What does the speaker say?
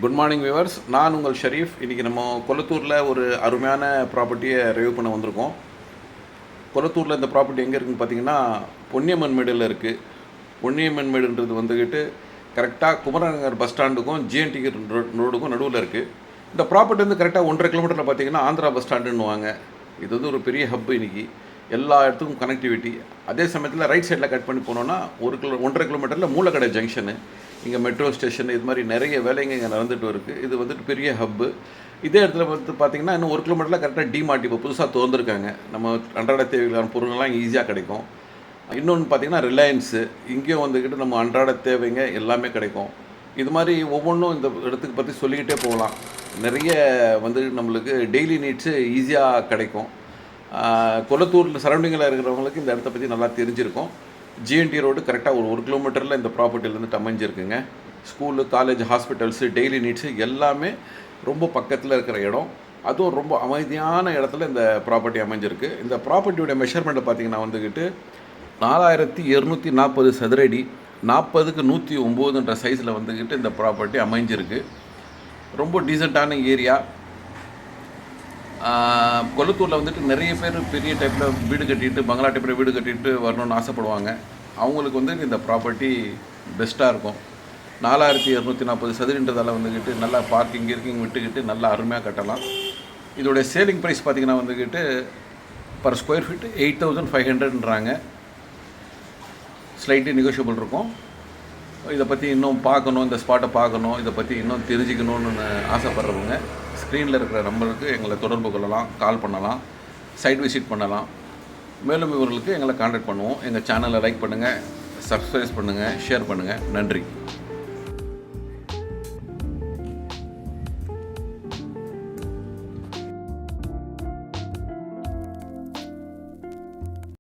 Good morning viewers, நான் உங்கள் ஷரீஃப். இன்றைக்கி நம்ம கொளத்தூரில் ஒரு அருமையான ப்ராப்பர்ட்டியை ரிவ்யூ பண்ண வந்திருக்கோம். கொளத்தூரில் இந்த ப்ராப்பர்ட்டி எங்கே இருக்குதுன்னு பார்த்தீங்கன்னா பொன்னியம்மன் மேடில் இருக்குது. பொன்னியம்மன் மேடுன்றது வந்துக்கிட்டு கரெக்டாக குமரநகர் பஸ் ஸ்டாண்டுக்கும் ஜிஎன்டி ரோடுக்கும் நடுவில் இருக்குது. இந்த ப்ராப்பர்ட்டி வந்து கரெக்டாக 1.5 கிலோமீட்டரில் பார்த்தீங்கன்னா ஆந்திரா பஸ் ஸ்டாண்டுன்னுவாங்க. இது வந்து ஒரு பெரிய ஹப். இன்றைக்கி எல்லா இடத்துக்கும் கனெக்டிவிட்டி. அதே சமயத்தில் ரைட் சைடில் கட் பண்ணி போனோன்னா 1.5 கிலோமீட்டரில் மூலக்கடை ஜங்ஷனு, இங்கே மெட்ரோ ஸ்டேஷன், இது மாதிரி நிறைய வேலைங்க இங்கே நடந்துகிட்டு இருக்குது. இது வந்துட்டு பெரிய ஹப்பு. இதே இடத்துல வந்து பார்த்திங்கன்னா இன்னும் 1 கிலோமீட்டரில் கரெக்டாக டிமார்ட் இப்போ புதுசாக திறந்துருக்காங்க. நம்ம அன்றாட தேவையான பொருள்கள்லாம் இங்கே ஈஸியாக கிடைக்கும். இன்னொன்று பார்த்திங்கன்னா ரிலையன்ஸு, இங்கேயும் வந்துக்கிட்டு நம்ம அன்றாட தேவைங்க எல்லாமே கிடைக்கும். இது மாதிரி ஒவ்வொன்றும் இந்த இடத்துக்கு பற்றி சொல்லிக்கிட்டே போகலாம். நிறைய வந்து நம்மளுக்கு டெய்லி நீட்ஸு ஈஸியாக கிடைக்கும். கொளத்தூரில் சரௌண்டிங்கில் இருக்கிறவங்களுக்கு இந்த இடத்த பற்றி நல்லா தெரிஞ்சிருக்கும். ஜிஎன்டி ரோடு கரெக்டாக ஒரு கிலோமீட்டரில் இந்த ப்ராப்பர்ட்டிலேருந்து அமைஞ்சிருக்குங்க. School, college, hospitals, daily needs எல்லாமே ரொம்ப பக்கத்தில் இருக்கிற இடம். அதுவும் ரொம்ப அமைதியான இடத்துல இந்த ப்ராப்பர்ட்டி அமைஞ்சிருக்கு. இந்த ப்ராப்பர்ட்டியோடைய மெஷர்மெண்ட்டை பார்த்திங்கன்னா வந்துக்கிட்டு 4240 சதுரடி, 40க்கு 109ன்ற சைஸில் வந்துக்கிட்டு இந்த ப்ராப்பர்ட்டி அமைஞ்சிருக்கு. ரொம்ப டீசெண்டான ஏரியா. கொளத்தூரில் வந்துட்டு நிறைய பேர் பெரிய டைப்பில் வீடு கட்டிட்டு, பங்களா டைப்பில் வீடு கட்டிட்டு வரணும்னு ஆசைப்படுவாங்க. அவங்களுக்கு வந்து இந்த ப்ராப்பர்ட்டி பெஸ்ட்டாக இருக்கும். 4240 சதுரன்றதால் வந்துக்கிட்டு நல்லா பார்க்கிங் விட்டுக்கிட்டு நல்லா அருமையாக கட்டலாம். இதோடைய சேலிங் ப்ரைஸ் பார்த்திங்கன்னா வந்துக்கிட்டு பர் ஸ்கொயர் ஃபீட் 8500ன்றாங்க. ஸ்லைட்லி நெகோஷியபிள் இருக்கும். இதை பற்றி இன்னும் பார்க்கணும், இந்த ஸ்பாட்டை பார்க்கணும், இதை பற்றி இன்னும் தெரிஞ்சுக்கணுன்னு ஆசைப்படுறவங்க ஸ்க்ரீனில் இருக்கிற நம்பருக்கு எங்களை தொடர்பு கொள்ளலாம், கால் பண்ணலாம், சைட் விசிட் பண்ணலாம். மேலும் இவர்களுக்கு எங்களை கான்டாக்ட் பண்ணுவோம். எங்கள் சேனலை லைக் பண்ணுங்கள், சப்ஸ்கிரைப் பண்ணுங்கள், ஷேர் பண்ணுங்கள். நன்றி.